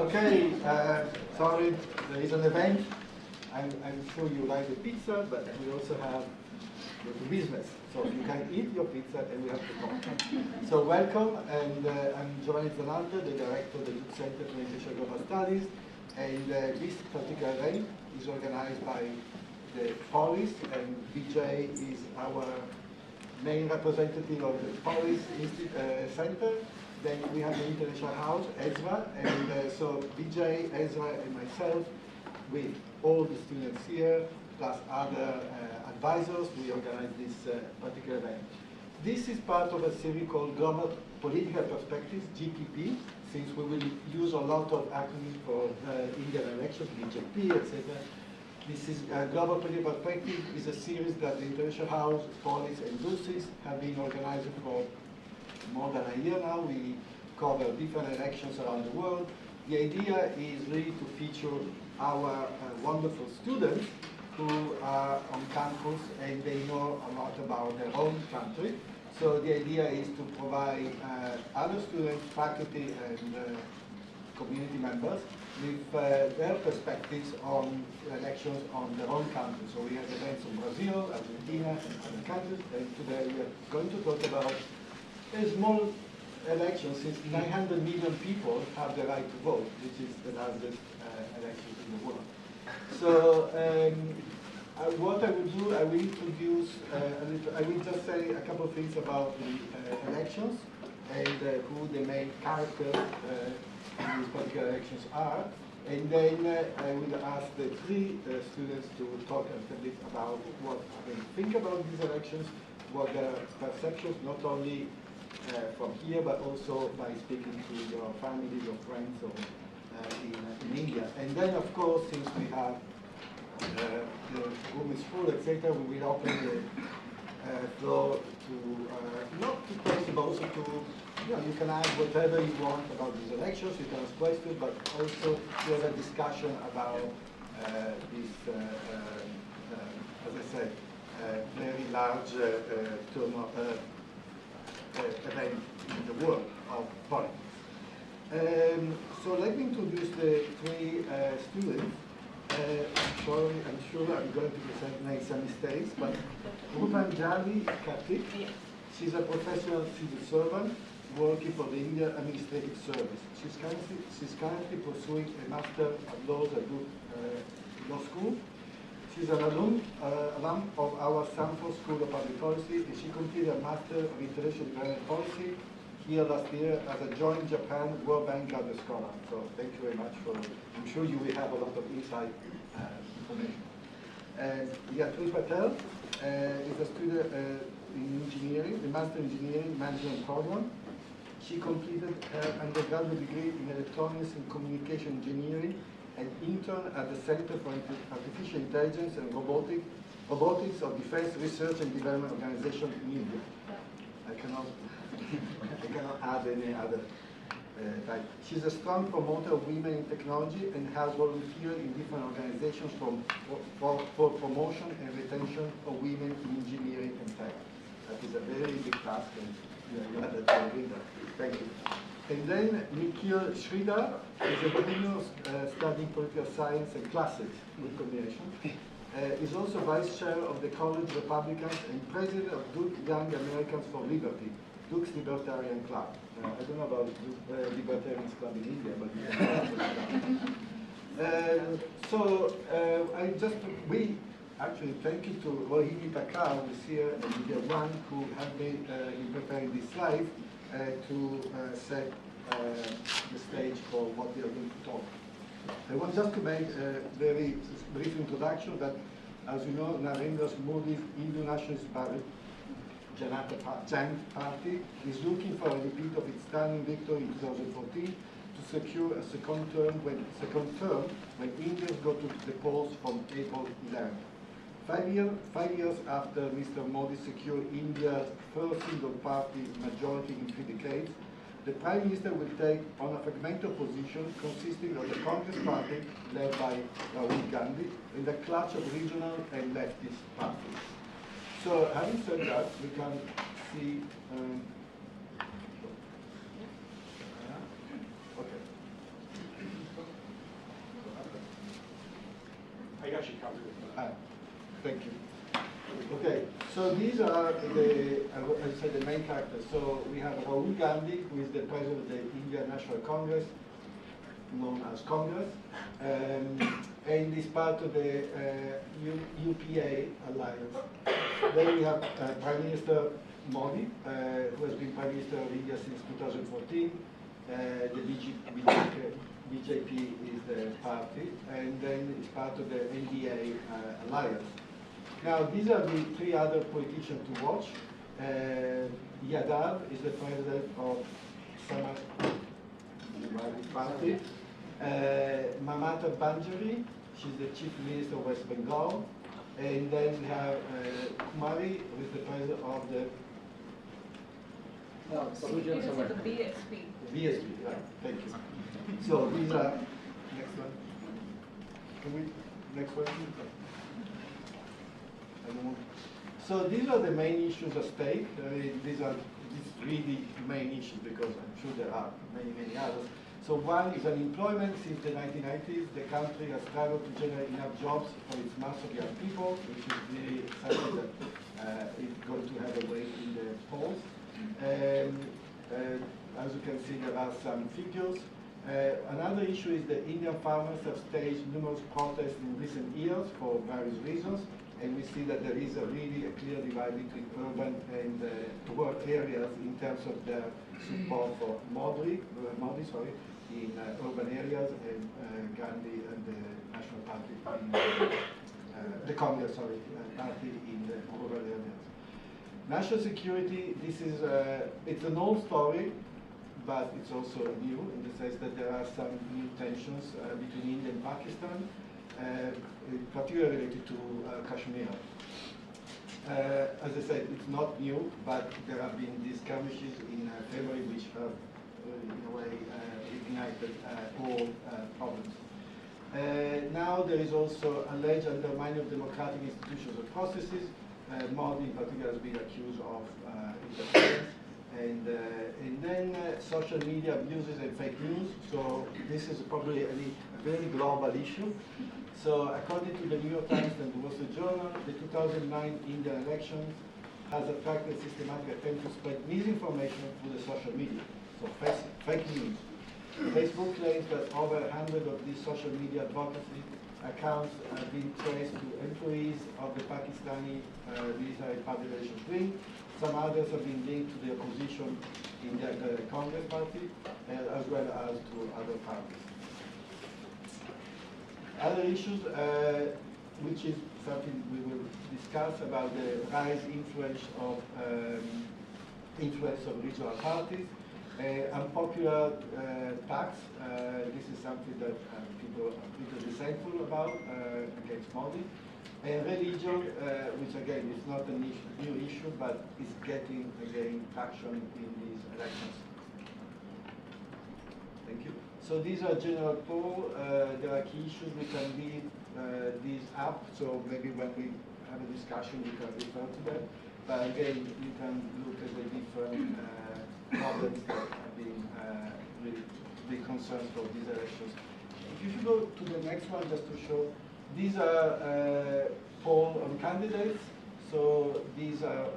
Okay, sorry, there is an event. I'm sure you like the pizza, but we also have the business. So you can eat your pizza and we have to talk. So welcome, and I'm Giovanni Zanaldo, the director of the Youth Center for International Global Studies. And this particular event is organized by the Polis, and BJ is our main representative of the Polis Center. Then we have the International House, Ezra, and so BJ, Ezra, and myself, with all the students here, plus other advisors, we organize this particular event. This is part of a series called Global Political Perspectives, GPP, since we will use a lot of acronyms for Indian elections, BJP, etc. This is Global Political Perspective is a series that the International House, Polis, and DUSIS have been organizing for more than a year now. We cover different elections around the world. The idea is really to feature our wonderful students who are on campus and they know a lot about their own country. So the idea is to provide other students, faculty, and community members with their perspectives on elections on their own country. So we have events in Brazil, Argentina, and other countries, and today we are going to talk about a small election, since 900 million people have the right to vote, which is the largest election in the world. So what I will do, I will introduce I will just say a couple of things about the elections and who the main characters in these particular elections are. And then I will ask the three students to talk a little bit about what they think about these elections, what their perceptions, not only from here, but also by speaking to your family, your friends, or in India. And then, of course, since we have the room is full, etc., we will open the floor to not to questions, but also to you can ask whatever you want about these elections. You can ask questions, but also to have a discussion about this, as I said, very large event in the world of politics. So let me introduce the three students. Sorry, I'm sure I'm going to make some mistakes, but Rupanjali Kartik, she's a professional civil servant working for the Indian Administrative Service. She's currently pursuing a Master of Laws at Duke Law School. She's an alum of our Stanford School of Public Policy, and she completed a Master of International Development Policy here last year as a joint Japan World Bank Graduate Scholar. So thank you very much for, I'm sure you will have a lot of inside information. And Yatri Patel is a student in engineering, the Master in Engineering Management program. She completed her undergraduate degree in Electronics and Communication Engineering and intern at the Center for Artificial Intelligence and Robotics of Defense Research and Development Organization in India. I cannot add any other type. She's a strong promoter of women in technology and has volunteered in different organizations for promotion and retention of women in engineering and tech. That is a very big task, and you have that to read that. Thank you. And then Nikhil Sridhar is a junior studying political science and classics, good combination. Is also vice chair of the College Republicans and president of Duke Young Americans for Liberty, Duke's Libertarian Club. I don't know about Libertarians Club in India, but we actually thank you to Rohini Takar, who is here, and the one who helped me in preparing this slide to set the stage for what we are going to talk. I want just to make a very brief introduction that, as you know, Narendra Modi's Hindu Nationalist Party, Janata Party, is looking for a repeat of its stunning victory in 2014 to secure a second term when Indians go to the polls from April 11. 5 years after Mr. Modi secured India's first single-party majority in 3 decades, the Prime Minister will take on a fragmented position consisting of the Congress Party, led by Rahul Gandhi, and the clutch of regional and leftist parties. So, having said that, we can see. Okay. actually comes with that. Thank you. Okay, so these are the, as I said, the main characters. So we have Rahul Gandhi, who is the president of the Indian National Congress, known as Congress, and is part of the UPA alliance. Then we have Prime Minister Modi, who has been Prime Minister of India since 2014. The BJP is the party, and then is part of the NDA alliance. Now, these are the three other politicians to watch. Yadav is the president of Samajwadi Party. Mamata Banjari, she's the chief minister of West Bengal. And then we have Kumari, who is the president of the the BSP. BSP, right, thank you. So these are, next one. Can we, next one? So these are the main issues at stake. These are really main issues because I'm sure there are many others. So one is unemployment. Since the 1990s, the country has struggled to generate enough jobs for its mass of young people, which is really something that is going to have a weight in the polls. As you can see, there are some figures. Another issue is that Indian farmers have staged numerous protests in recent years for various reasons. And we see that there is a really clear divide between urban and rural areas in terms of their support for Modi, in urban areas, and Gandhi and the National Party, the Congress, party in the rural areas. National security, this is, it's an old story, but it's also new in the sense that there are some new tensions between India and Pakistan. Particularly related to Kashmir. As I said, it's not new, but there have been these skirmishes in February which have, in a way, ignited all problems. Now there is also alleged undermining of democratic institutions and processes. Modi in particular has been accused of interference. And then social media abuses and fake news. So this is probably a very global issue. So according to the New York Times and the Wall Street Journal, the 2009 Indian elections has attracted systematic attempt to spread misinformation through the social media. So fake news. Facebook claims that over 100 of these social media advocacy accounts have been traced to employees of the Pakistani military public relations wing. Some others have been linked to the opposition in the Congress party, as well as to other parties. Other issues, which is something we will discuss about the rise influence of regional parties, unpopular tax. This is something that people are pretty resentful about against Modi. And religion, which again is not a new issue, but is getting again traction in these elections. Thank you. So these are general poll. There are key issues. We can leave these up. So maybe when we have a discussion, we can refer to them. But again, you can look at the different problems that have been really big concerns for these elections. If you go to the next one, just to show, these are poll on candidates. So these are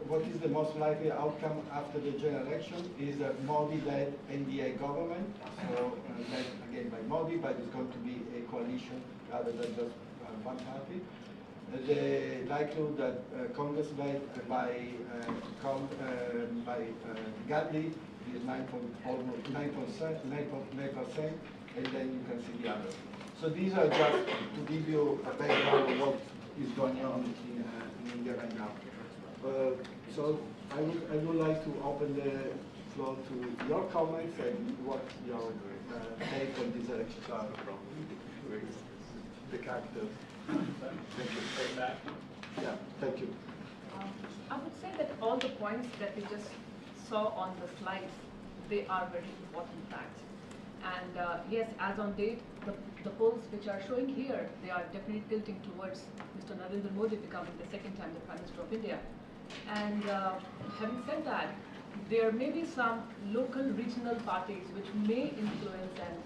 what is the most likely outcome after the general election is a Modi-led NDA government. So led again by Modi, but it's going to be a coalition rather than just one party. The likelihood that Congress led by Gandhi is almost 9%, and then you can see the others. So these are just to give you a background of what is going on in India right now. So I would like to open the floor to your comments and what your take on these elections are. The characters. Thank you. Yeah, thank you. I would say that all the points that we just saw on the slides, they are very important facts. And yes, as on date, the polls which are showing here, they are definitely tilting towards Mr. Narendra Modi becoming the second time the Prime Minister of India. And having said that, there may be some local regional parties which may influence and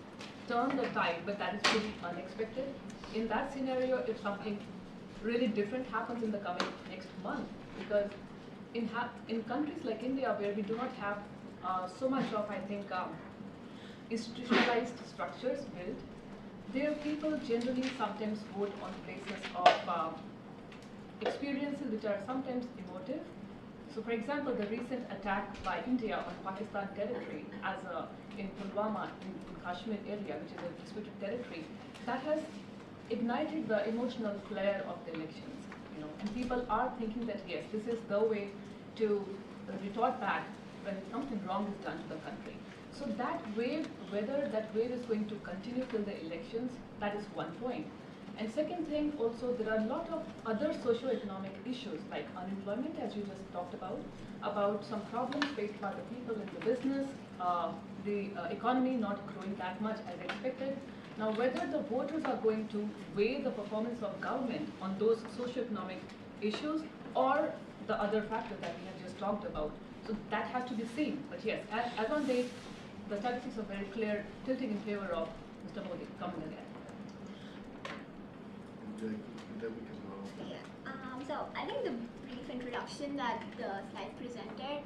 turn the tide, but that is pretty unexpected. In that scenario, if something really different happens in the coming next month, because in countries like India, where we do not have so much of, I think, institutionalized structures built, there people generally sometimes vote on the basis of experiences which are sometimes emotive. So, for example, the recent attack by India on Pakistan territory, in Pulwama, in Kashmir area, which is a disputed territory, that has ignited the emotional flare of the elections. And people are thinking that yes, this is the way to retort back when something wrong is done to the country. So that wave, whether that wave is going to continue till the elections, that is one point. And second thing, also there are a lot of other socio-economic issues like unemployment, as you just talked about some problems faced by the people in the business, the economy not growing that much as expected. Now, whether the voters are going to weigh the performance of government on those socio-economic issues or the other factors that we have just talked about. So that has to be seen. But yes, as on date, the statistics are very clear, tilting in favor of Mr. Modi coming again. Yeah. So I think the brief introduction that the slide presented.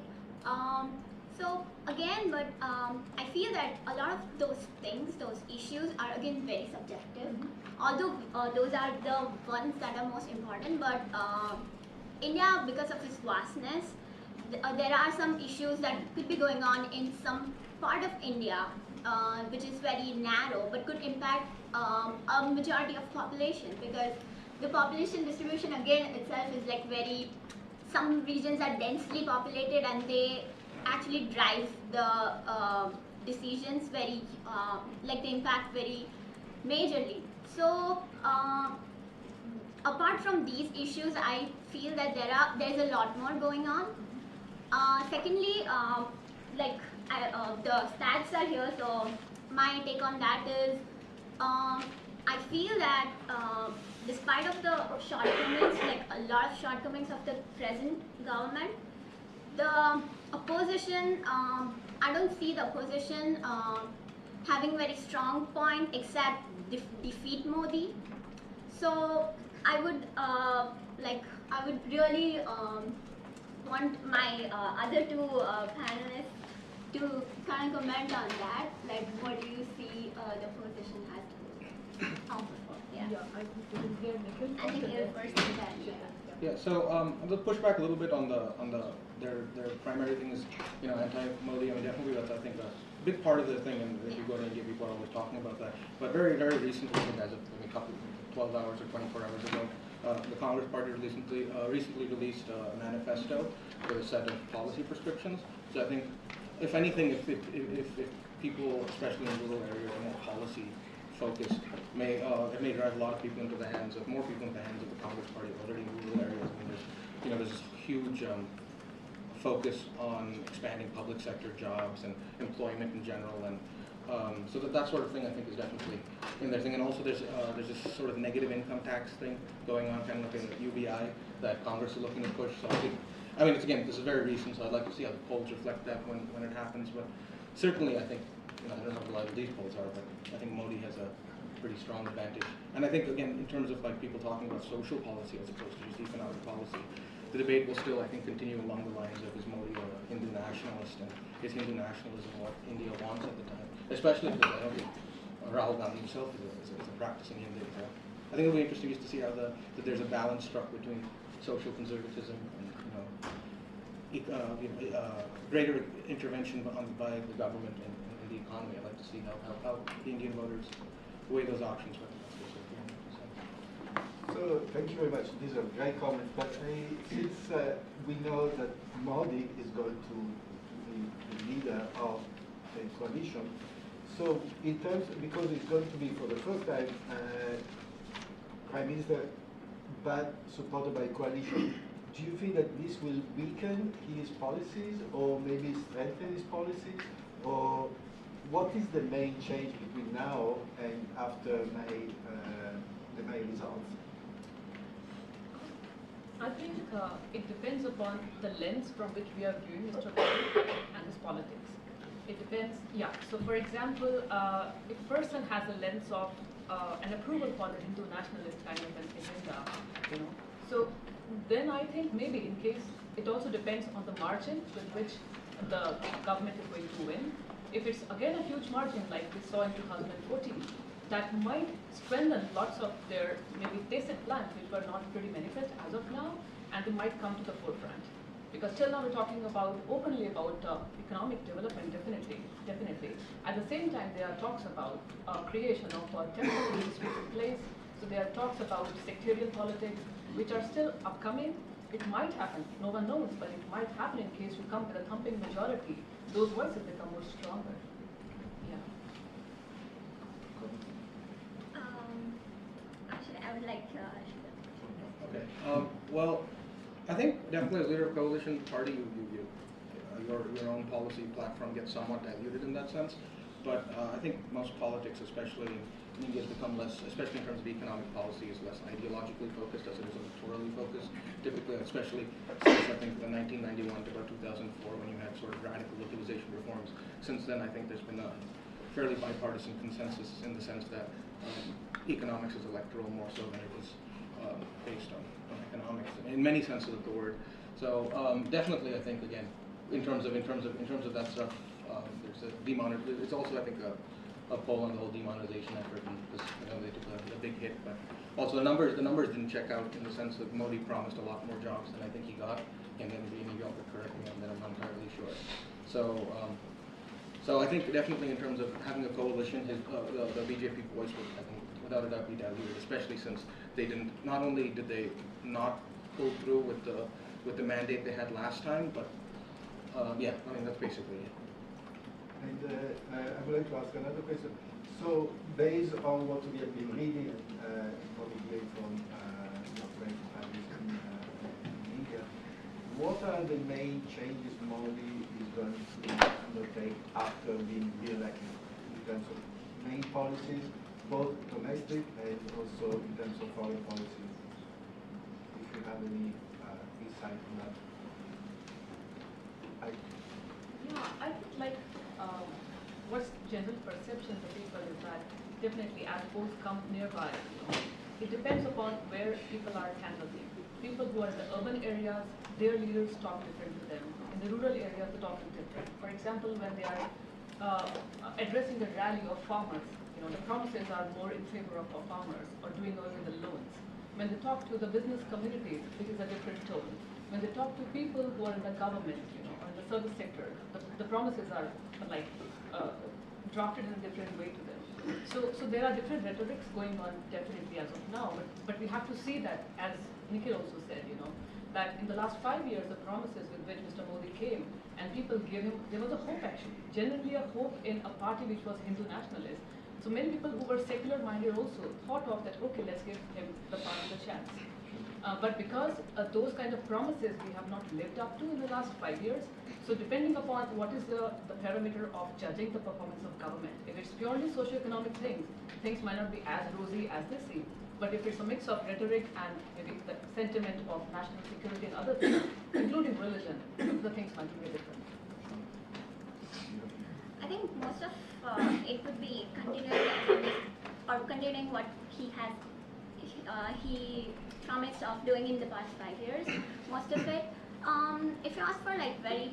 So again, but I feel that a lot of those things, those issues are again very subjective. Although those are the ones that are most important, but India, because of its vastness, there are some issues that could be going on in some part of India, which is very narrow, but could impact a majority of population, because the population distribution again itself is like very, some regions are densely populated and they actually drive the decisions very, like they impact very majorly. So apart from these issues, I feel that there's a lot more going on. Secondly, the stats are here, so my take on that is, I feel that despite of the shortcomings, like a lot of shortcomings of the present government, the opposition, I don't see the opposition having very strong point except defeat Modi. So I would really want my other two panelists to kind of comment on that. Like, what do you see the position has to Yeah, I didn't hear Nikhil. I think you're first to that. Yeah, so I'll push back a little bit on their primary thing is, anti-Modi. I mean, definitely that's, I think, a big part of the thing, and if you go to India, people are always talking about that. But very, very recently, I think as of a couple, 12 hours or 24 hours ago, the Congress Party recently released a manifesto with a set of policy prescriptions. So I think, if anything, if people, especially in rural areas, are more policy focused, it may drive a lot of people into the hands of more people into the hands of the Congress Party already in rural areas. I mean, there's this huge focus on expanding public sector jobs and employment in general, and so that sort of thing I think is definitely in their thing. And also there's this sort of negative income tax thing going on, kind of like in the UBI that Congress is looking to push. So I mean, this is very recent, so I'd like to see how the polls reflect that when it happens. But certainly, I think, I don't know how reliable these polls are, but I think Modi has a pretty strong advantage. And I think, again, in terms of like people talking about social policy as opposed to just economic policy, the debate will still, I think, continue along the lines of, is Modi a Hindu nationalist, and is Hindu nationalism what India wants at the time? Especially because I don't think Rahul Gandhi himself is a practicing Hindu. So I think it'll be interesting just to see how that there's a balance struck between social conservatism and greater intervention by the government in the economy. I'd like to see how the Indian voters weigh those options. So thank you very much. These are great comments. But since we know that Modi is going to be the leader of the coalition, so in terms, because it's going to be for the first time Prime Minister, but supported by coalition, do you think that this will weaken his policies or maybe strengthen his policies? Or what is the main change between now and after the May results? I think it depends upon the lens from which we are viewing Mr. Modi and his politics. It depends. Yeah. So, for example, if a person has a lens of an approval for the Hindu nationalist kind of an agenda, you know, so then I think maybe in case it also depends on the margin with which the government is going to win. If it's again a huge margin like we saw in 2014, that might strengthen lots of their maybe basic plans which were not pretty manifest as of now, and they might come to the forefront. Because till now we're talking about openly about economic development, definitely. At the same time, there are talks about creation of temporary industries in place. So there are talks about sectarian politics, which are still upcoming. It might happen, no one knows, but it might happen in case you come with a thumping majority. Those voices become more stronger. Yeah. Actually, I would like to. Okay. Well, I think definitely as leader of coalition party, your own policy platform gets somewhat diluted in that sense. But I think most politics, especially in India, has become less, especially in terms of economic policy, is less ideologically focused as it is electorally focused. Typically, especially since I think from 1991 to about 2004, when you had sort of radical localization reforms. Since then, I think there's been a fairly bipartisan consensus in the sense that economics is electoral more so than it is based on economics in many senses of the word. So definitely, I think again, in terms of that stuff, there's a it's also I think a poll on the whole demonetization effort, because they took a big hit. But also the numbers didn't check out in the sense that Modi promised a lot more jobs than I think he got, and then maybe y'all could correct me on that. I'm not entirely sure. So I think definitely in terms of having a coalition, the BJP voice would, I think, without a doubt be diluted, especially since they didn't. Not only did they not pull through with the mandate they had last time, but yeah, I mean that's basically it. And I would like to ask another question. So, based on what we have been reading, probably from your friends in India, what are the main changes Modi is going to undertake after being re-elected in terms of main policies, both domestic and also in terms of foreign policy? If you have any insight on that. Yeah, I think like what's general perception of people is that definitely as polls come nearby, it depends upon where people are canvassing. People who are in the urban areas, their leaders talk different to them. In the rural areas, they talk different. For example, when they are addressing the rally of farmers, the promises are more in favor of farmers or doing away with the loans. When they talk to the business communities, it is a different tone. When they talk to people who are in the government, or in the service sector, the promises are like drafted in a different way to them. So there are different rhetorics going on definitely as of now, but we have to see that, as Nikhil also said, that in the last 5 years, the promises with which Mr. Modi came, and people gave him, there was a hope actually, genuinely a hope in a party which was Hindu nationalist. So many people who were secular-minded also thought of that, okay, let's give him the party a chance. But because those kind of promises we have not lived up to in the last 5 years, so depending upon what is the parameter of judging the performance of government, if it's purely socio-economic things might not be as rosy as they seem. But if it's a mix of rhetoric and maybe the sentiment of national security and other things, including religion, the things might be very different. I think most of it would be continuing what he has he promised of doing in the past 5 years. Most of it. If you ask for like very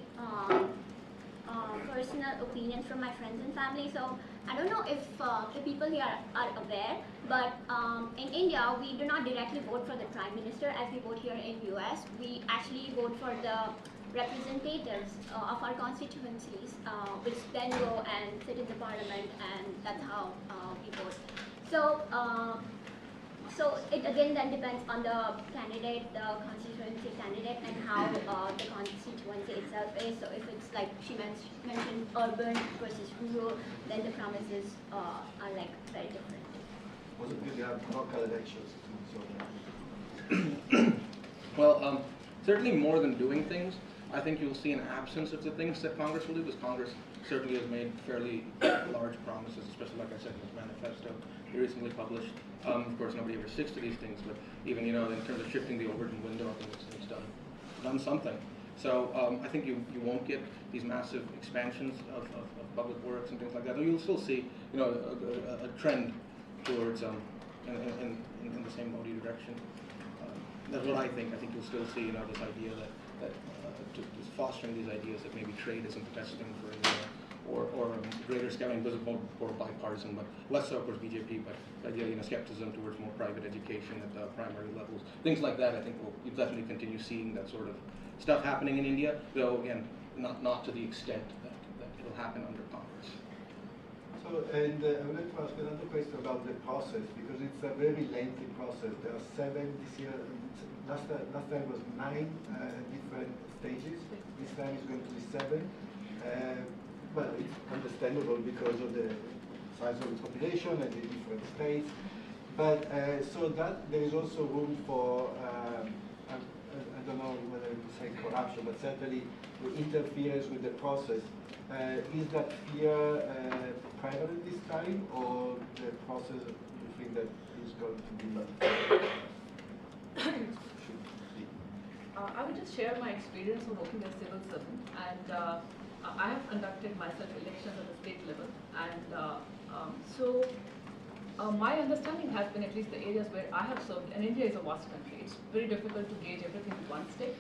personal opinions from my friends and family, so I don't know if the people here are aware, but in India we do not directly vote for the Prime Minister as we vote here in US. We actually vote for the representatives of our constituencies, which then go and sit in the parliament, and that's how we vote. So it again then depends on the candidate, the constituency candidate, and how the constituency itself is. So if it's like she mentioned urban versus rural, then the promises are like very different. Also because you have local elections too, so. Well, certainly more than doing things, I think you'll see an absence of the things that Congress will do, because Congress certainly has made fairly large promises, especially like I said in its manifesto they recently published. Of course, nobody ever sticks to these things, but even in terms of shifting the origin window, I think it's done something. So I think you won't get these massive expansions of public works and things like that. Though you'll still see, you know, a trend towards in the same Modi direction. That's what I think. I think you'll still see, you know, this idea that just fostering these ideas that maybe trade isn't the best thing for India, or greater scaling, because it's more bipartisan, but less so, of course, BJP. But the idea, you know, skepticism towards more private education at the primary levels, things like that. I think you'll definitely continue seeing that sort of stuff happening in India, though again, not to the extent that it'll happen under Congress. So, and I would like to ask another question about the process, because it's a very lengthy process. There are 7 this year. Last time was 9 different stages. This time it's going to be 7. Well, it's understandable because of the size of the population and the different states. But so that there is also room for, I don't know whether to say corruption, but certainly the interference with the process. Is that fear prevalent this time, or the process you think that is going to be? I would just share my experience of working as civil servant, and I have conducted myself elections at the state level, and so my understanding has been, at least the areas where I have served, and India is a vast country, it's very difficult to gauge everything in one state,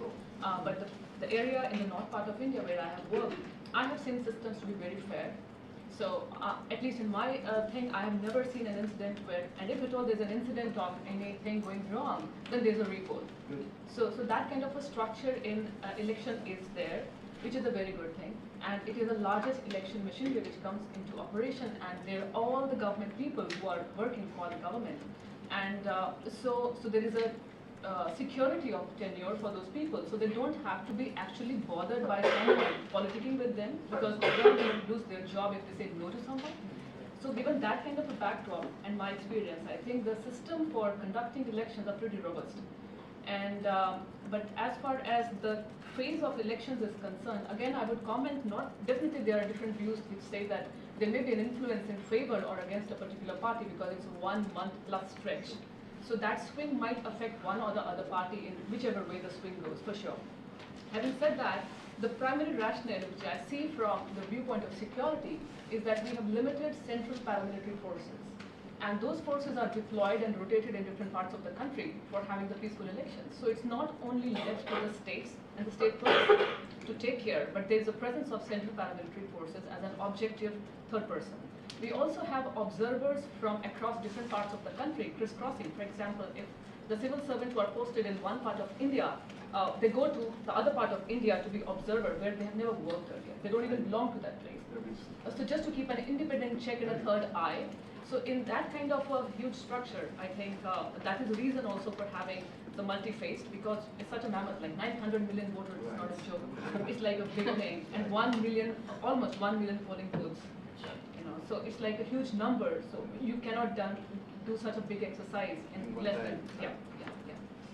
but the area in the north part of India where I have worked, I have seen systems to be very fair. So at least in my thing, I have never seen an incident where, and if at all there's an incident of anything going wrong, then there's a recall. So that kind of a structure in election is there, which is a very good thing. And it is the largest election machinery which comes into operation, and they're all the government people who are working for the government. And so there is a security of tenure for those people, so they don't have to be actually bothered by someone politicking with them, because they will lose their job if they say no to someone. So given that kind of a backdrop and my experience, I think the system for conducting elections are pretty robust. And but as far as the phase of elections is concerned, again I would comment, definitely there are different views which say that there may be an influence in favor or against a particular party because it's a 1 month plus stretch. So that swing might affect one or the other party in whichever way the swing goes, for sure. Having said that, the primary rationale which I see from the viewpoint of security is that we have limited central paramilitary forces. And those forces are deployed and rotated in different parts of the country for having the peaceful elections. So it's not only left to the states and the state police to take care, but there's a presence of central paramilitary forces as an objective third person. We also have observers from across different parts of the country crisscrossing. For example, if the civil servants who are posted in one part of India, they go to the other part of India to be observer where they have never worked earlier. They don't even belong to that place. So just to keep an independent check and a third eye. So in that kind of a huge structure, I think that is the reason also for having the multi-faced, because it's such a mammoth, like 900 million voters is not a joke. It's like a big thing, and 1 million, almost 1 million polling booths. So it's like a huge number, so you cannot do such a big exercise in less than, yeah.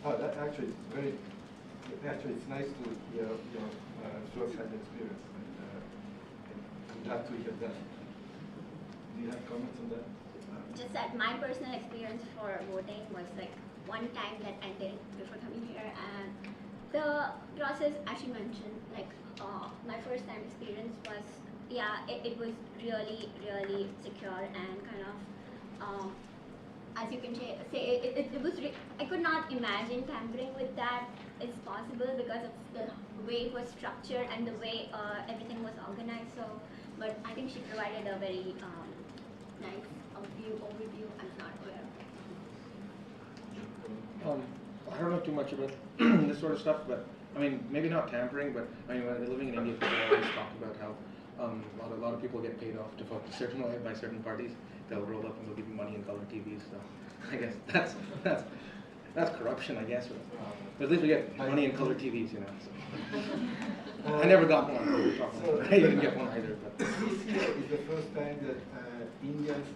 Oh, that actually is very, actually it's nice to hear your first-hand experience, and I'm glad to hear that. Do you have comments on that? Just that my personal experience for voting was like one time that I did before coming here, and the process, as you mentioned, like my first time experience was, yeah, it was really, really secure and kind of, as you can say, it was, I could not imagine tampering with that is possible because of the way it was structured and the way everything was organized. So, but I think she provided a very nice overview. I'm not aware of it. I don't know too much about this sort of stuff, but I mean, maybe not tampering, but I mean, when living in India, people always talk about how a lot of people get paid off to vote a certain way by certain parties. They'll roll up and they'll give you money in color TVs. So I guess that's corruption, I guess. But at least we get money in color TVs, you know. So. I never got one. I didn't get one either. But. This year is the first time that Indians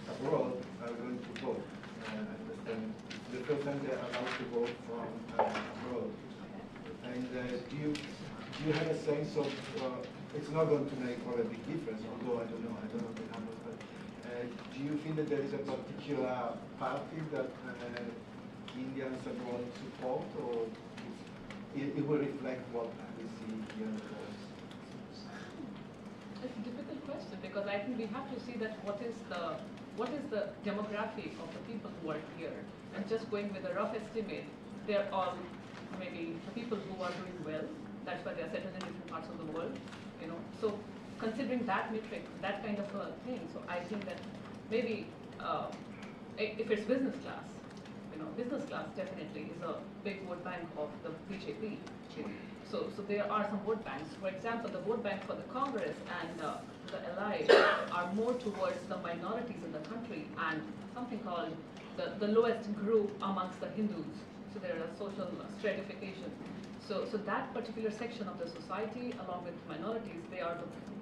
abroad are going to vote. I understand. The first time they are allowed to vote from abroad. And do you have a sense of? It's not going to make a big difference, although I don't know the numbers. But do you feel that there is a particular party that Indians abroad support, or it will reflect what we see here in the polls. It's a difficult question because I think we have to see that what is the demography of the people who are here, and just going with a rough estimate, they're all maybe the people who are doing well. That's why they're settled in different parts of the world, you know. So considering that metric, that kind of a thing, so I think that maybe if it's business class, you know, business class definitely is a big vote bank of the BJP. So there are some vote banks. For example, the vote bank for the Congress and the Allied are more towards the minorities in the country and something called the lowest group amongst the Hindus. So there is a social stratification. So that particular section of the society, along with minorities, they are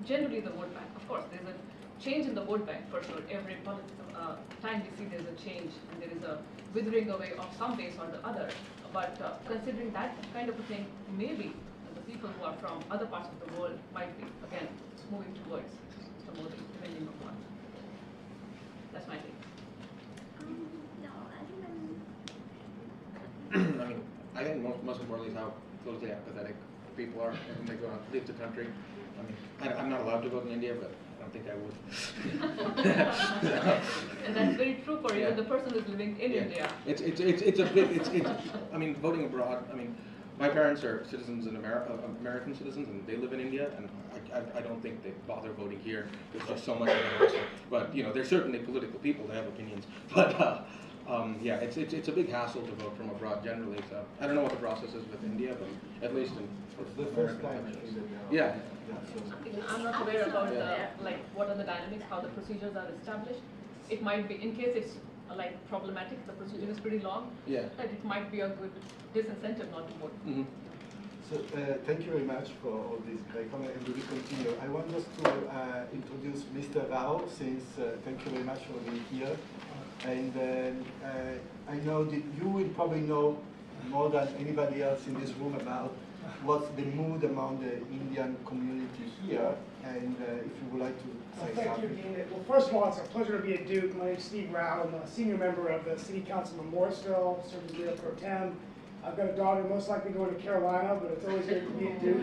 generally the vote bank. Of course, there's a change in the vote bank for sure. Every time we see there's a change and there is a withering away of some base or the other. But considering that kind of a thing, maybe the people who are from other parts of the world might be, again, moving towards Mr. Modi, depending upon. That's my take. No, I think I mean, I think most importantly is how closely apathetic people are when they go out leave the country. I mean, I'm not allowed to vote in India, but I don't think I would. And that's very true for even the person who's living in India. It's a bit, I mean, voting abroad, I mean, my parents are citizens in America, American citizens, and they live in India, and I don't think they bother voting here. There's just so much of it. But, you know, they're certainly political people, they have opinions. But, yeah, it's a big hassle to vote from abroad generally. So I don't know what the process is with India, but at least in It's the first time I think that yeah. I'm not aware about like what are the dynamics, how the procedures are established. It might be, in case it's like problematic, the procedure is pretty long. Yeah. That it might be a good disincentive not to vote. Mm-hmm. So thank you very much for all this great comment, and we will continue. I want us to introduce Mr. Rao, since thank you very much for being here. And I know that you will probably know more than anybody else in this room about what's the mood among the Indian community here, and if you would like to say Thank something. you, Dean. Well, first of all, it's a pleasure to be at Duke. My name is Steve Rao. I'm a senior member of the City Council of Morrisville, serve as Mayor Pro Tem. I've got a daughter most likely going to Carolina, but it's always great to be at Duke.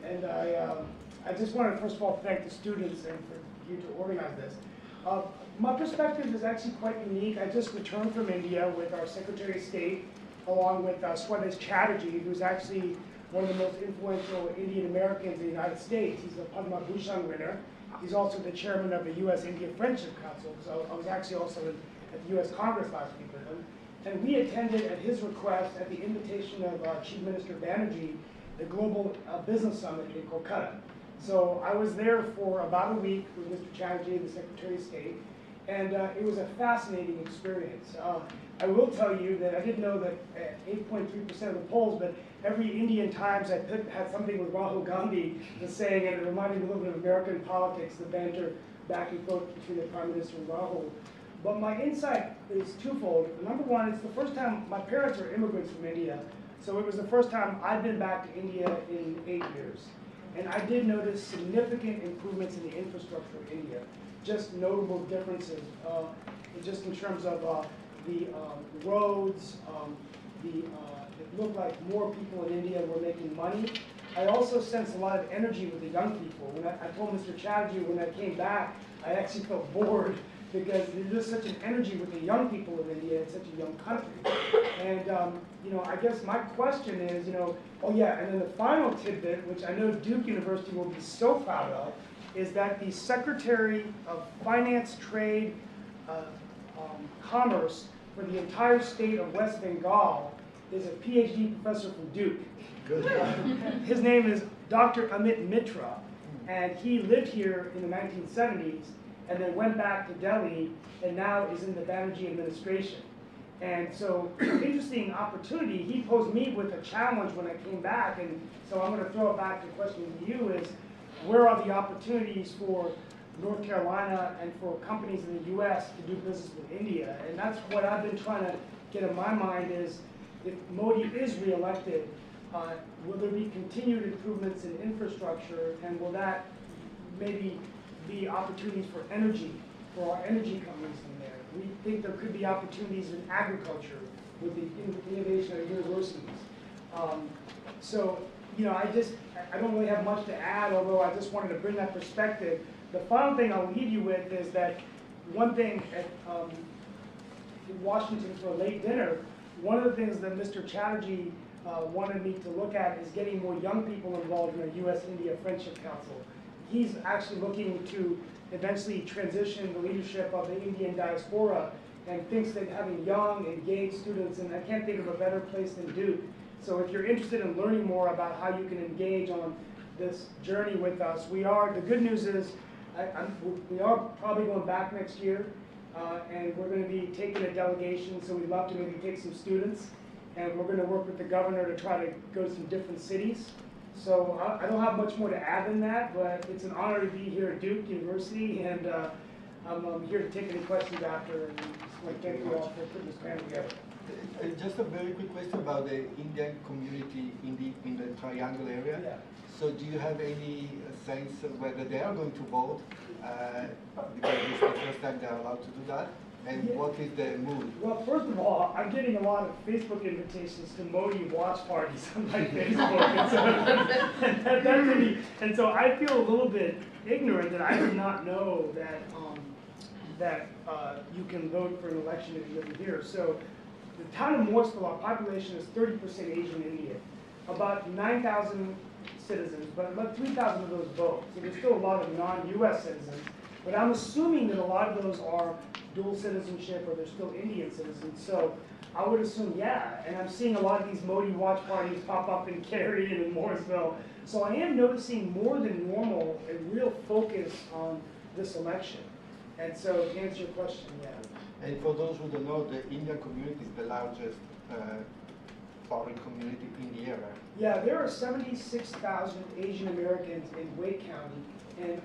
And I just wanted to, first of all, thank the students and for you to organize this. My perspective is actually quite unique. I just returned from India with our Secretary of State, along with Swadesh Chatterjee, who's actually one of the most influential Indian Americans in the United States. He's a Padma Bhushan winner. He's also the chairman of the U.S.-India Friendship Council. So I was actually also at the U.S. Congress last week with him. And we attended, at his request, at the invitation of Chief Minister Banerjee, the Global Business Summit in Kolkata. So I was there for about a week with Mr. Chatterjee, the Secretary of State, and it was a fascinating experience. I will tell you that I didn't know that 8.3% of the polls, but every Indian Times I had something with Rahul Gandhi saying, and it reminded me a little bit of American politics, the banter back and forth between the Prime Minister and Rahul. But my insight is twofold. Number one, it's the first time, my parents are immigrants from India, so it was the first time I'd been back to India in 8 years. And I did notice significant improvements in the infrastructure of India, just notable differences, just in terms of the roads, it looked like more people in India were making money. I also sensed a lot of energy with the young people. When I told Mr. Chatterjee when I came back, I actually felt bored because there's such an energy with the young people of India. It's such a young country. And, you know, I guess my question is, you know, oh yeah, and then the final tidbit, which I know Duke University will be so proud of, is that the Secretary of Finance, Trade, Commerce for the entire state of West Bengal is a PhD professor from Duke. Good. His name is Dr. Amit Mitra, and he lived here in the 1970s and then went back to Delhi and now is in the Banerjee administration. And so, interesting opportunity. He posed me with a challenge when I came back, and so I'm going to throw it back to the question to you is, where are the opportunities for North Carolina and for companies in the U.S. to do business with India? And that's what I've been trying to get in my mind is, if Modi is reelected, will there be continued improvements in infrastructure, and will that maybe be opportunities for energy for our energy companies in there. We think there could be opportunities in agriculture with the innovation at universities. So, you know, I don't really have much to add, although I just wanted to bring that perspective. The final thing I'll leave you with is that one thing at in Washington for a late dinner, one of the things that Mr. Chatterjee wanted me to look at is getting more young people involved in the U.S.-India Friendship Council. He's actually looking to eventually transition the leadership of the Indian diaspora and thinks that having young, engaged students, and I can't think of a better place than Duke. So if you're interested in learning more about how you can engage on this journey with us, we are, the good news is, we are probably going back next year, and we're going to be taking a delegation, so we'd love to maybe take some students, and we're going to work with the governor to try to go to some different cities. So I don't have much more to add than that, but it's an honor to be here at Duke University, and I'm here to take any questions after, and just want to thank you all for putting this plan together. Just a very quick question about the Indian community in the Triangle area. Yeah. So do you have any sense of whether they are going to vote? Because it's the first time they're allowed to do that. And Yeah. what is the mood? Well, first of all, I'm getting a lot of Facebook invitations to Modi watch parties on my Facebook. And so I feel a little bit ignorant that I did not know that you can vote for an election if you live here. So the town of Morrisville, our population is 30% Asian Indian, about 9,000 citizens, but about 3,000 of those vote. So there's still a lot of non-US citizens, but I'm assuming that a lot of those are dual citizenship or they're still Indian citizens. So I would assume, yeah, and I'm seeing a lot of these Modi watch parties pop up in Cary and in Morrisville. So I am noticing more than normal a real focus on this election. And so to answer your question, yeah. And for those who don't know, the Indian community is the largest foreign community in the area. Yeah, there are 76,000 Asian Americans in Wake County, and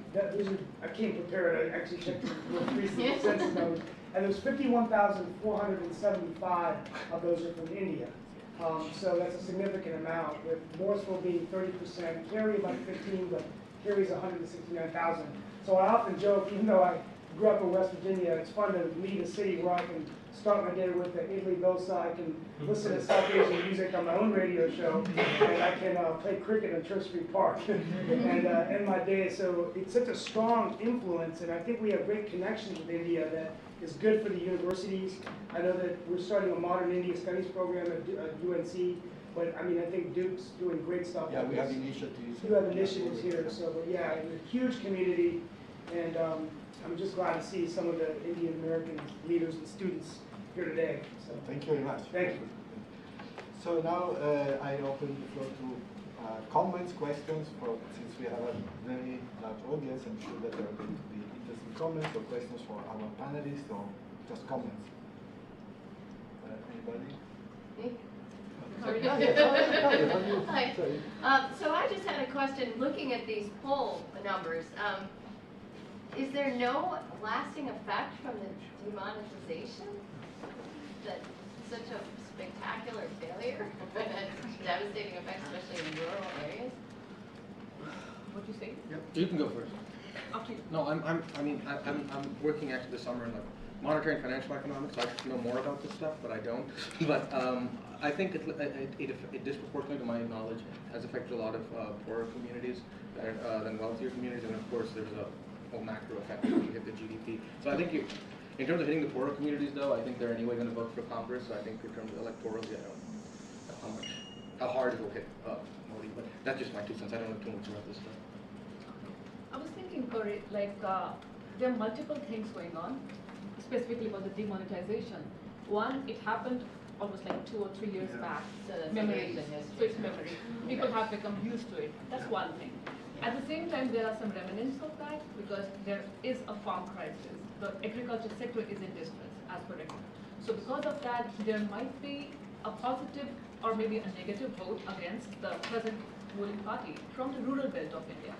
I came prepared. I actually checked the most recent census numbers, and there's 51,475 of those are from India. So that's a significant amount, with Morrisville being 30%, Cary about 15, but Cary's 169,000. So I often joke, even though I grew up in West Virginia, it's fun to lead a city where I can start my day with the Italy Dosa, I can listen to South Asian music on my own radio show, and I can play cricket in Church Street Park and end my day. So it's such a strong influence, and I think we have great connections with India that is good for the universities. I know that we're starting a modern India studies program at UNC, but I mean, I think Duke's doing great stuff. Yeah, like we this. have initiatives. You have initiatives here, so but yeah, it's a huge community, and I'm just glad to see some of the Indian American leaders and students here today. So Thank you very much. thank you. So now I open the floor to comments, questions, since we have a very large audience. I'm sure that there are going to be interesting comments or questions for our panelists or just comments. Anybody? Me? Hi. Hi. So I just had a question, looking at these poll numbers, is there no lasting effect from the demonetization? That such a spectacular failure and devastating effect, especially in rural areas? What do you say? Yep. You can go first. After you. No, I'm working actually this summer in like monetary and financial economics. I should know more about this stuff, but I don't. But I think it disproportionately, to my knowledge, has affected a lot of poorer communities than wealthier communities, and of course there's a whole macro effect if you hit the GDP. So I think in terms of hitting the poorer communities, though, I think they're anyway going to vote for Congress. So I think in terms of electorally, I don't know how hard it will hit Modi, but that's just my 2 cents. I don't know too much about this stuff. I was thinking, Corey, like there are multiple things going on, specifically about the demonetization. One, it happened almost like 2 or 3 years back. So that's Memory, recent history. so it's memory. People have become used to it. That's one thing. At the same time, there are some remnants of that because there is a farm crisis. The agriculture sector is in distress, as per record. So because of that, there might be a positive or maybe a negative vote against the present ruling party from the rural belt of India.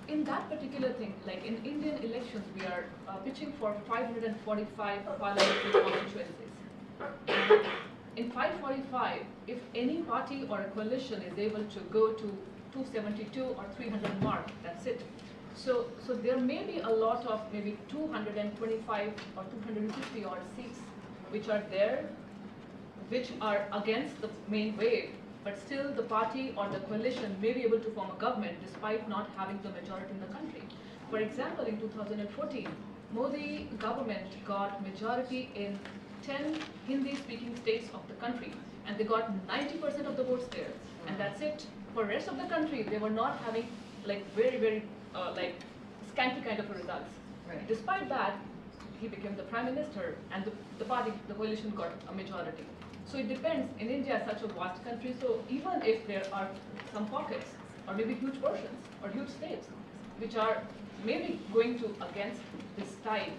In that particular thing, like in Indian elections, we are pitching for 545 parliamentary constituencies. In 545, if any party or a coalition is able to go to 272 or 300 mark, that's it. So there may be a lot of maybe 225 or 250 odd seats which are there, which are against the main wave, but still the party or the coalition may be able to form a government despite not having the majority in the country. For example, in 2014, Modi government got majority in 10 Hindi-speaking states of the country, and they got 90% of the votes there, and that's it. For rest of the country, they were not having like very like scanty kind of results. Right. Despite that, he became the prime minister, and the party, the coalition got a majority. So it depends. In India, such a vast country, so even if there are some pockets, or maybe huge portions, or huge states, which are maybe going to against this tide,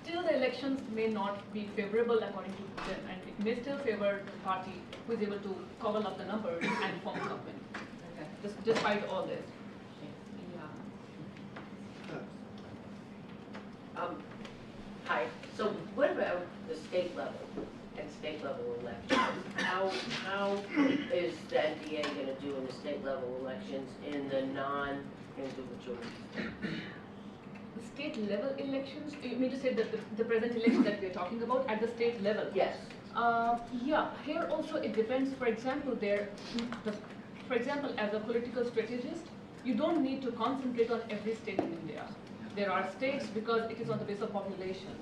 still the elections may not be favorable according to them, and it may still favor the party who is able to cobble up the numbers and form a government, Okay. despite all this. Yeah. Hi, so what about the state level and state level elections? How is the NDA gonna do in the state level elections in the non-individual? The state level elections, you mean to say that the present election that we are talking about at the state level? Yes. Yeah, here also it depends. For example, for example, as a political strategist, you don't need to concentrate on every state in India. There are states because it is on the basis of population.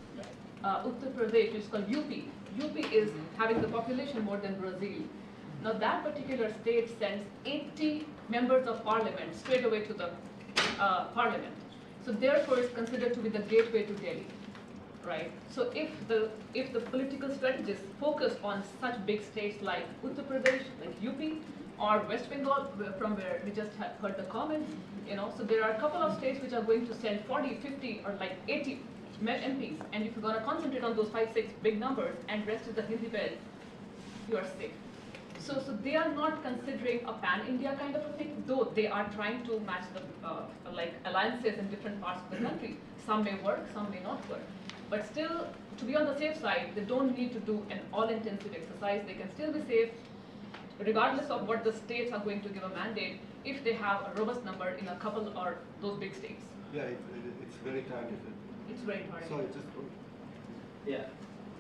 Uttar Pradesh is called UP. UP is having the population more than Brazil. Now that particular state sends 80 members of parliament straight away to the parliament. So therefore it's considered to be the gateway to Delhi, right? So if the political strategists focus on such big states like Uttar Pradesh, like UP, or West Bengal, from where we just heard the comments, so there are a couple of states which are going to send 40, 50, or like 80 MPs, and if you're going to concentrate on those 5, 6 big numbers and rest is the Hindi belt, you are safe. So they are not considering a pan-India kind of a thing, though they are trying to match the like alliances in different parts of the country. Some may work, some may not work. But still, to be on the safe side, they don't need to do an all-intensive exercise. They can still be safe, regardless of what the states are going to give a mandate, if they have a robust number in a couple or those big states. Yeah, it's very targeted. It's very hard. Sorry, just. Yeah.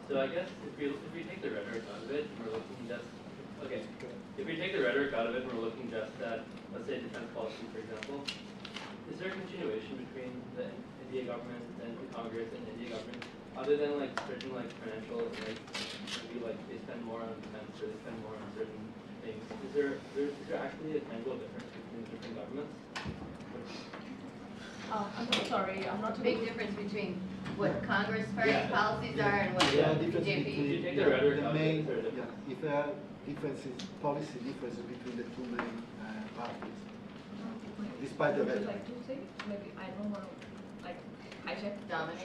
So I guess if we take the rhetoric out of it, we're looking just okay. If we take the rhetoric out of it, and we're looking just at, let's say, defense policy, for example. Is there a continuation between the India government and the Congress and India government, other than like certain like financial, like maybe like they spend more on defense or they spend more on certain things? Is there actually a tangible difference between the different governments? I'm sorry, I'm not What's the big difference between what Congress party Yeah. policies are and what Yeah, the difference BJP? between You take the rhetoric out of it, main, is there a difference? yeah, if there are differences, policy differences between the two main parties, despite the Would you rhetoric. like to say? Maybe I don't want to like hijack. Dominic?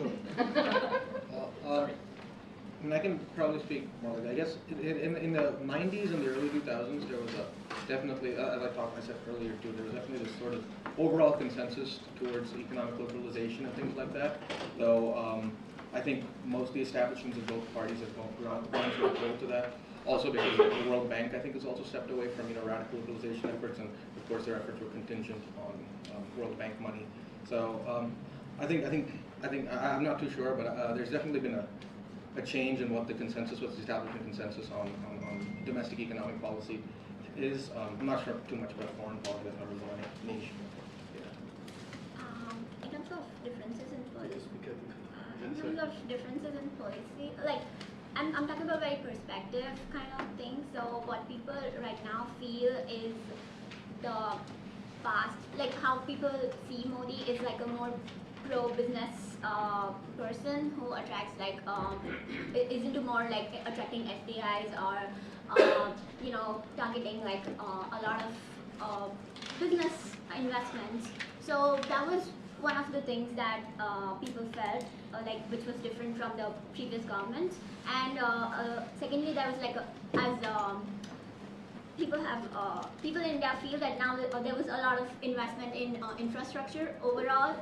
And I can probably speak more like that. I guess in the 90s and the early 2000s, there was definitely, as I said earlier too, there was definitely this sort of overall consensus towards economic liberalization and things like that. Though I think most of the establishments of both parties have gone sort of cold to that. Also because the World Bank, I think, has also stepped away from radical liberalization efforts, and of course their efforts were contingent on World Bank money. So I think I'm not too sure, but there's definitely been a change in what the consensus was, the establishment consensus on domestic economic policy is. I'm not sure too much about foreign policy, that's not really my niche. In terms of differences in policy, Yes, in terms of differences in policy, like I'm talking about very perspective kind of thing. So what people right now feel is the past, like how people see Modi is like a more pro-business person who attracts like is into more like attracting FDIs or targeting like a lot of business investments. So that was one of the things that people felt like which was different from the previous governments. And secondly, there was like people in India feel that now there was a lot of investment in infrastructure overall.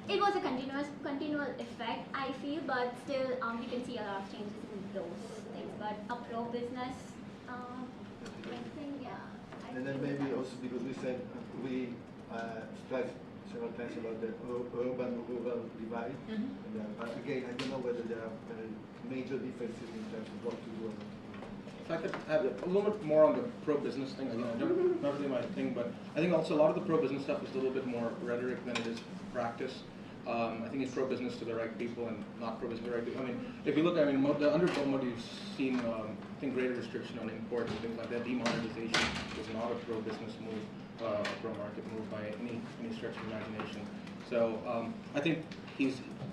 It was a continual effect, I feel, but still you can see a lot of changes in those things. But a pro-business thing, yeah. And then maybe also because we said we several times about the urban-rural divide. But again, I don't know whether there are major differences in terms of what to do. If I could add a little bit more on the pro-business thing, not really my thing, but I think also a lot of the pro-business stuff is a little bit more rhetoric than it is practice. I think it's pro-business to the right people and not pro-business to the right people. I mean, if you look, I mean, the undervote mode, you've seen, I think, greater restriction on imports and things like that. Demonetization is not a pro-business move, a pro-market move by any stretch of imagination. So I think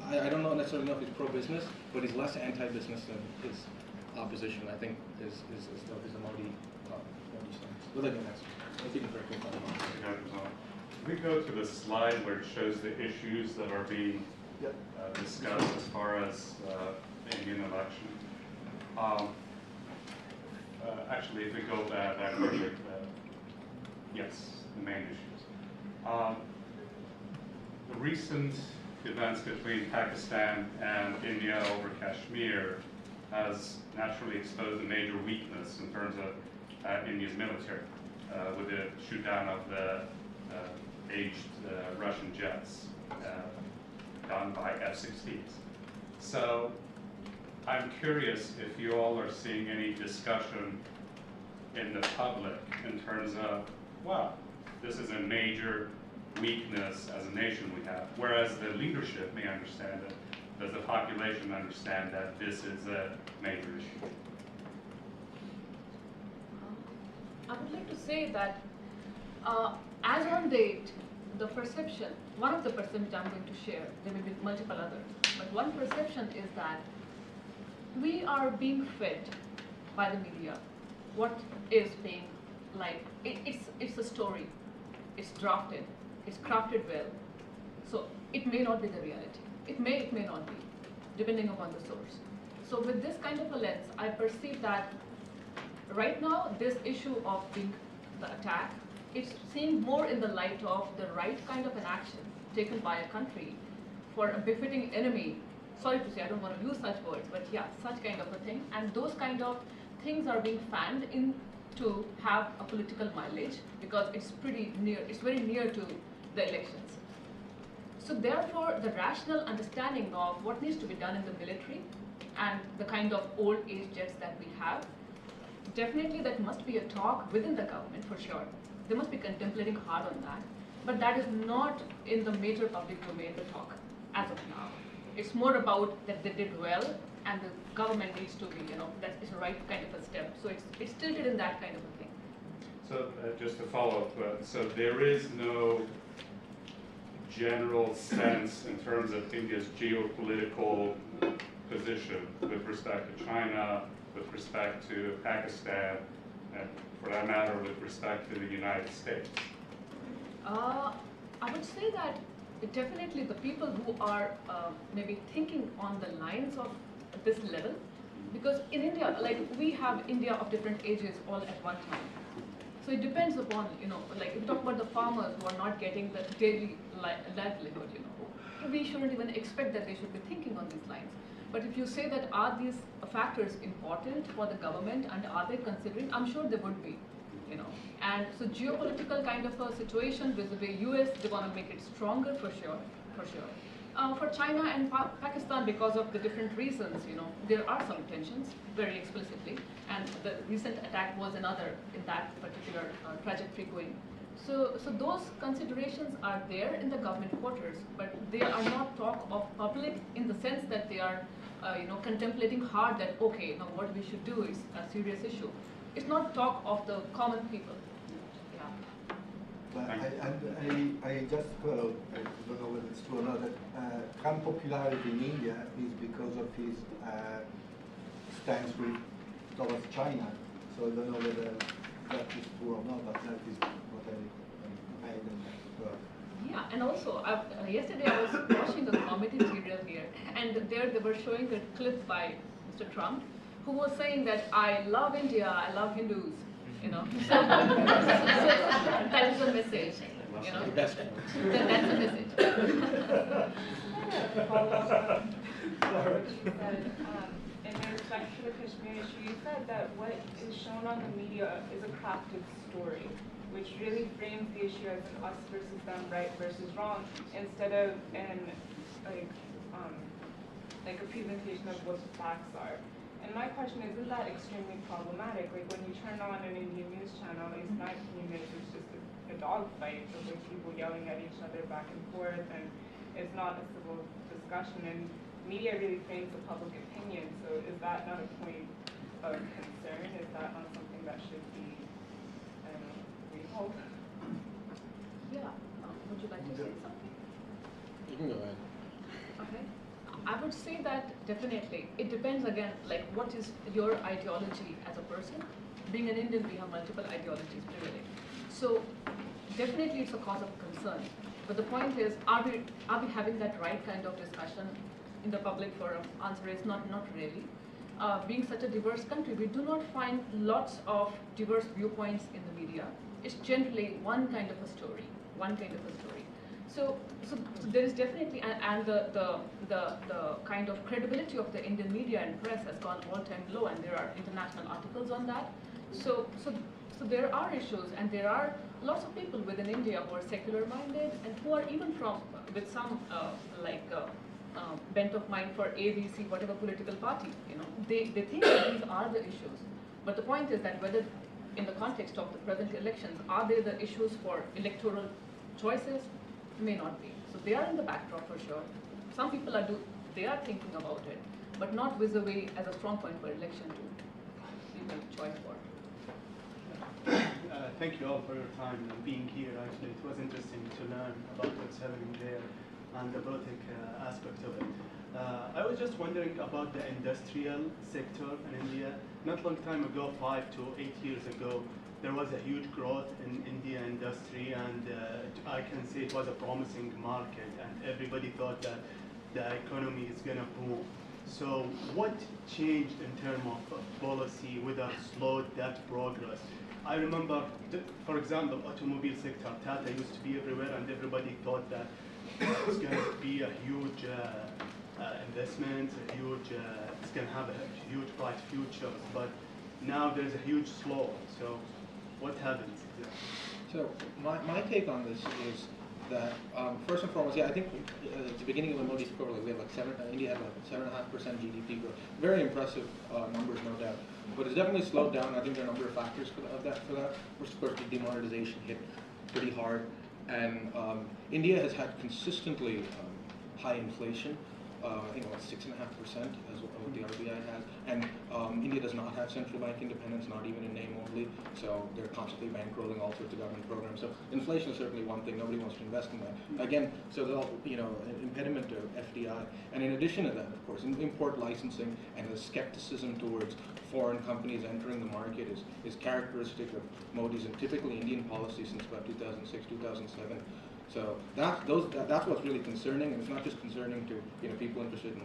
I don't know necessarily know if he's pro-business, but he's less anti-business than his opposition, I think, is a Modi stance. Well, let me ask. If you can correct me if I'm wrong. We go to the slide where it shows the issues that are being discussed as far as the Indian election. Actually, if we go back quickly, yes, the main issues. The recent events between Pakistan and India over Kashmir has naturally exposed a major weakness in terms of India's military with the shoot down of the aged Russian jets done by F-16s. So I'm curious if you all are seeing any discussion in the public in terms of, well, this is a major weakness as a nation we have, whereas the leadership may understand it. Does the population understand that this is a major issue? I would like to say that as on date, the perception, one of the perceptions I'm going to share, there may be multiple others, but one perception is that we are being fed by the media what is being like, it's a story, it's drafted, it's crafted well, so it may not be the reality. It may not be, depending upon the source. So with this kind of a lens, I perceive that right now, this issue of being the attack, it's seen more in the light of the right kind of an action taken by a country for a befitting enemy. Sorry to say, I don't want to use such words, but yeah, such kind of a thing. And those kind of things are being fanned in to have a political mileage because it's pretty near, it's very near to the elections. So therefore, the rational understanding of what needs to be done in the military and the kind of old age jets that we have, definitely that must be a talk within the government for sure. They must be contemplating hard on that. But that is not in the major public domain to talk as of now. It's more about that they did well and the government needs to be, that is the right kind of a step. So it's tilted in that kind of a thing. So just to follow up, so there is no general sense in terms of India's geopolitical position with respect to China, with respect to Pakistan, and for that matter, with respect to the United States? I would say that definitely the people who are maybe thinking on the lines of this level, because in India, like we have India of different ages all at one time. So it depends upon, like if you talk about the farmers who are not getting the daily livelihood, we shouldn't even expect that they should be thinking on these lines. But if you say that are these factors important for the government and are they considering, I'm sure they would be, And so geopolitical kind of a situation with the US, they want to make it stronger for sure. For China and Pakistan, because of the different reasons, there are some tensions very explicitly, and the recent attack was another in that particular trajectory going. So those considerations are there in the government quarters, but they are not talk of public in the sense that they are, contemplating hard that, okay, now what we should do is a serious issue. It's not talk of the common people. Yeah. But I just heard, I don't know whether it's true or not, that Trump's popularity in India is because of his stance towards China. So I don't know whether that is true or not, but that is what I heard. Yeah, and also, yesterday I was watching a comedy serial here, and there they were showing a clip by Mr. Trump, who was saying that I love India, I love Hindus, So that is a message, That's a message. In respect to the Kashmir issue, you said that what is shown on the media is a crafted story, which really frames the issue as an us versus them, right versus wrong, instead of an like a presentation of what the facts are. And my question is, isn't that extremely problematic? Like when you turn on an Indian news channel, it's not minutes, it's just a dog fight of like people yelling at each other back and forth, and it's not a civil discussion. And media really frames the public opinion, so is that not a point of concern? Is that not something that should be, I don't know, recalled? Yeah. Would you like to say something? You can go ahead. Okay. I would say that definitely. It depends again, like what is your ideology as a person. Being an Indian, we have multiple ideologies, clearly. So definitely it's a cause of concern. But the point is, are we having that right kind of discussion in the public forum? Answer is not really. Being such a diverse country, we do not find lots of diverse viewpoints in the media. It's generally one kind of a story, So there is definitely, and the kind of credibility of the Indian media and press has gone all-time low, and there are international articles on that. So there are issues, and there are lots of people within India who are secular-minded and who are even with some bent of mind for ABC, whatever political party. They think that these are the issues. But the point is that whether in the context of the present elections, are they the issues for electoral choices? May not be. So they are in the backdrop for sure. Some people are thinking about it, but not vis-a-vis as a strong point for election to make choice for. Thank you all for your time and being here. Actually, it was interesting to learn about what's happening there and the political aspect of it. I was just wondering about the industrial sector in India. Not long time ago, 5 to 8 years ago, there was a huge growth in India industry, and I can say it was a promising market, and everybody thought that the economy is going to boom. So what changed in terms of policy, whether slowed that progress? I remember, for example, automobile sector, Tata used to be everywhere, and everybody thought that it was going to be a huge investment, it's going to have a huge bright future, but now there's a huge slow. So what happens? So my take on this is that first and foremost, I think at the beginning of the Modi program, we had India had like 7.5% GDP growth. Very impressive numbers, no doubt. But it's definitely slowed down. I think there are a number of factors for that. First, of course, the demonetization hit pretty hard, and India has had consistently high inflation. I think about 6.5% is what the RBI has, and India does not have central bank independence, not even in name only. So they're constantly bankrolling all sorts of government programs. So inflation is certainly one thing. Nobody wants to invest in that. Again, so there's an impediment to FDI, and in addition to that, of course, import licensing and the skepticism towards foreign companies entering the market is characteristic of Modi's and typically Indian policy since about 2006, 2007. So that's what's really concerning, and it's not just concerning to people interested in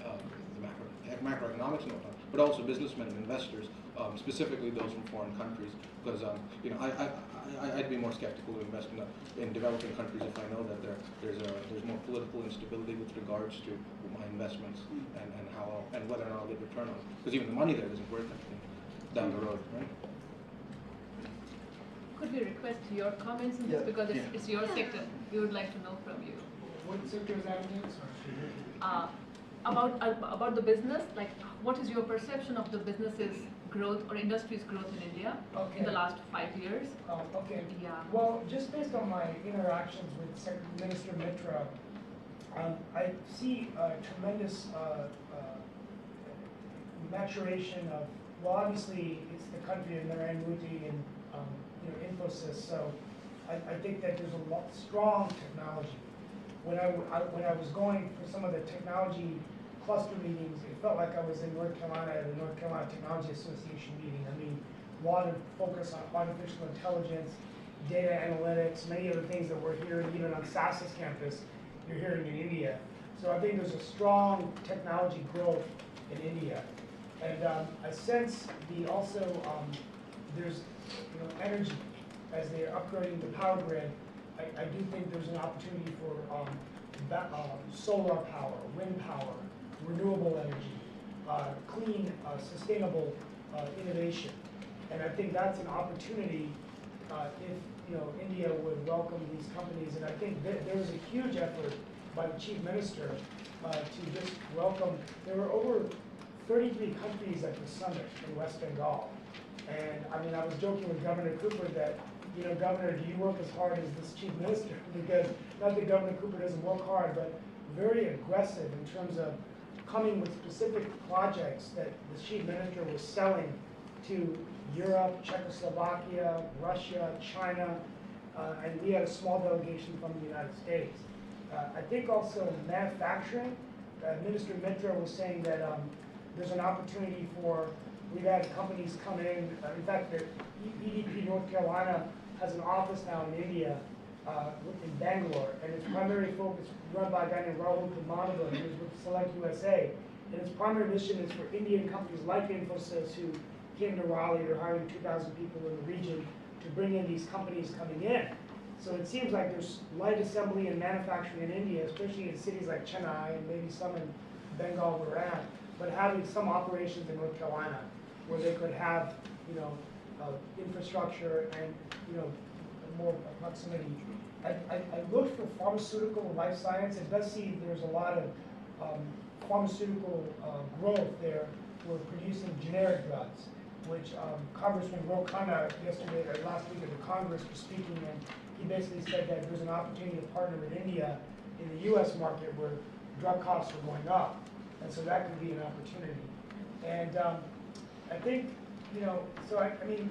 the macroeconomics and whatnot, but also businessmen and investors, specifically those from foreign countries. Because I'd be more skeptical to invest in developing countries if I know that there's more political instability with regards to my investments and how and whether or not I'll get return on it. Because even the money there isn't worth anything down the road, right? Could we request your comments on this, because it's your sector? We would like to know from you. What sector is that again? Sorry. About the business, like what is your perception of the business's growth or industry's growth in India in the last 5 years? Okay. Yeah. Well, just based on my interactions with Minister Mitra, I see a tremendous maturation of, well, obviously it's the country of Narendra Modi and Infosys, so I think that there's a strong technology. When I was going for some of the technology cluster meetings, it felt like I was in North Carolina at the North Carolina Technology Association meeting. I mean, a lot of focus on artificial intelligence, data analytics, many of the things that we're hearing even on SAS's campus, you're hearing in India. So I think there's a strong technology growth in India. And I sense there's energy as they're upgrading the power grid. I do think there's an opportunity for solar power, wind power, renewable energy, clean, sustainable innovation. And I think that's an opportunity if India would welcome these companies, and I think there was a huge effort by the chief minister to just welcome. There were over 33 countries at the summit in West Bengal, and I mean, I was joking with Governor Cooper that, Governor, do you work as hard as this chief minister? Because not that Governor Cooper doesn't work hard, but very aggressive in terms of coming with specific projects that the chief minister was selling to Europe, Czechoslovakia, Russia, China, and we had a small delegation from the United States. I think also manufacturing, Minister Mitra was saying that there's an opportunity for, we've had companies come in fact, the EDP North Carolina has an office now in India, in Bangalore, and its primary focus run by a guy named Rahul Kumanavan, who's with Select USA, and its primary mission is for Indian companies like Infosys who came to Raleigh, they're hiring 2,000 people in the region to bring in these companies coming in. So it seems like there's light assembly and manufacturing in India, especially in cities like Chennai and maybe some in Bengal where we're at, but having some operations in North Carolina where they could have, infrastructure and, more proximity. I looked for pharmaceutical and life science. It does seem there's a lot of pharmaceutical growth there. We're producing generic drugs, which Congressman Ro Khanna yesterday or last week at the Congress was speaking, and he basically said that there's an opportunity to partner with India in the U.S. market where drug costs are going up, and so that could be an opportunity. And I think, so I mean,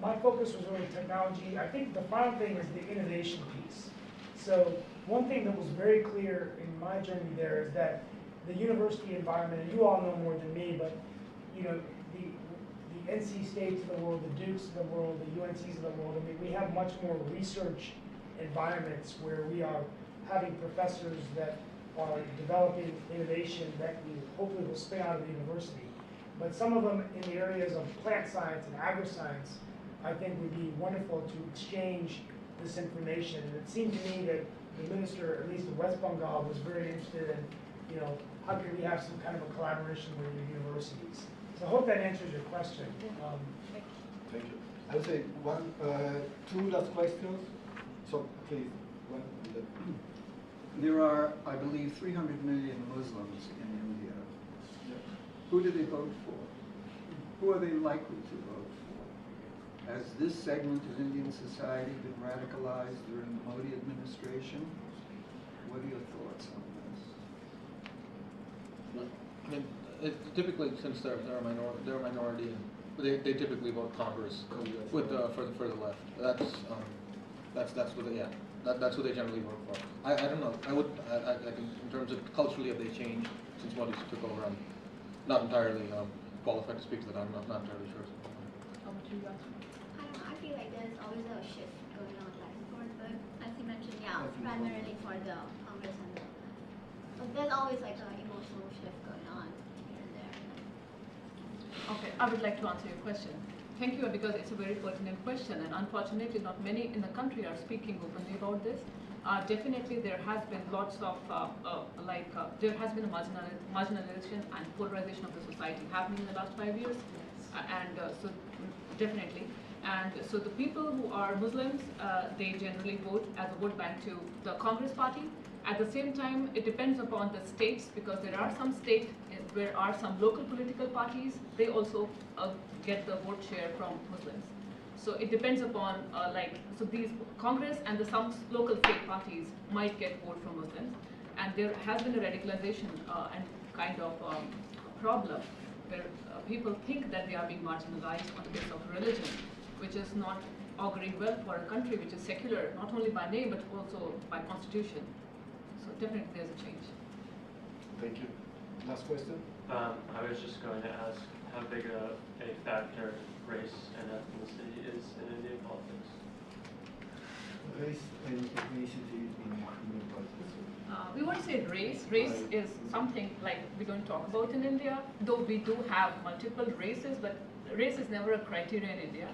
my focus was really technology. I think the final thing is the innovation piece. So one thing that was very clear in my journey there is that the university environment, and you all know more than me, but the NC States of the world, the Dukes of the world, the UNCs of the world, I mean, we have much more research environments where we are having professors that are developing innovation that we hopefully will spin out of the university. But some of them in the areas of plant science and agri-science, I think would be wonderful to exchange this information. And it seemed to me that the minister, at least in West Bengal, was very interested in, how can we have some kind of a collaboration with the universities. So I hope that answers your question. Thank you. I would say two last questions. So please, one. There are, I believe, 300 million Muslims in India. Who do they vote for? Who are they likely to vote for? Has this segment of Indian society been radicalized during the Modi administration? What are your thoughts on this? I mean, typically, since they're a minority, they typically vote Congress with for the left. That's what they, that's what they generally vote for. I don't know. I think in terms of culturally, have they changed since Modi took over? I'm not entirely qualified to speak to that. I'm not entirely sure. How about you guys? I feel like there's always a shift going on back and forth, but as you mentioned, primarily for the Congress and but there's always like an emotional shift going on here and there. Okay, I would like to answer your question. Thank you, because it's a very pertinent question, and unfortunately not many in the country are speaking openly about this. Definitely there has been lots of, there has been a marginalization and polarization of the society happening in the last 5 years, so definitely. And so the people who are Muslims, they generally vote as a vote bank to the Congress party. At the same time, it depends upon the states, because there are some states where are some local political parties, they also get the vote share from Muslims. So it depends upon, so these Congress and some local state parties might get vote from Muslims. And there has been a radicalization and kind of problem where people think that they are being marginalized on the basis of religion, which is not auguring well for a country which is secular, not only by name, but also by constitution. So definitely there's a change. Thank you. Last question? I was just going to ask how big a factor race and ethnicity is in Indian politics. Race and ethnicity in Indian politics. We won't say race. Race is something like we don't talk about in India, though we do have multiple races, but race is never a criteria in India.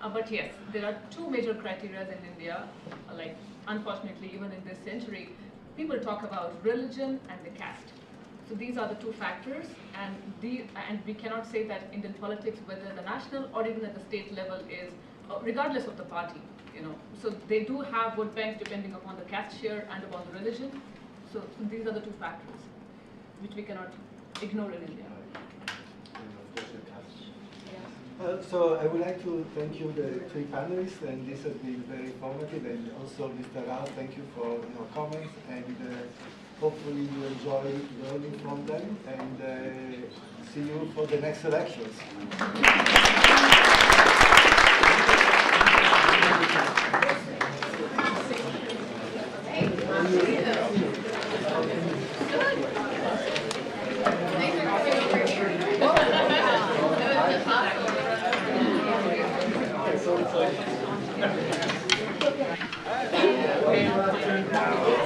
But yes, there are two major criteria in India, like unfortunately even in this century, people talk about religion and the caste. So these are the two factors, and we cannot say that Indian politics, whether the national or even at the state level, is regardless of the party, So they do have vote banks depending upon the caste share and upon the religion. So these are the two factors which we cannot ignore in India. So I would like to thank you, the three panelists, and this has been very informative. And also, Mr. Rao, thank you for your comments, and hopefully you enjoy learning from them. And see you for the next elections. Thank you.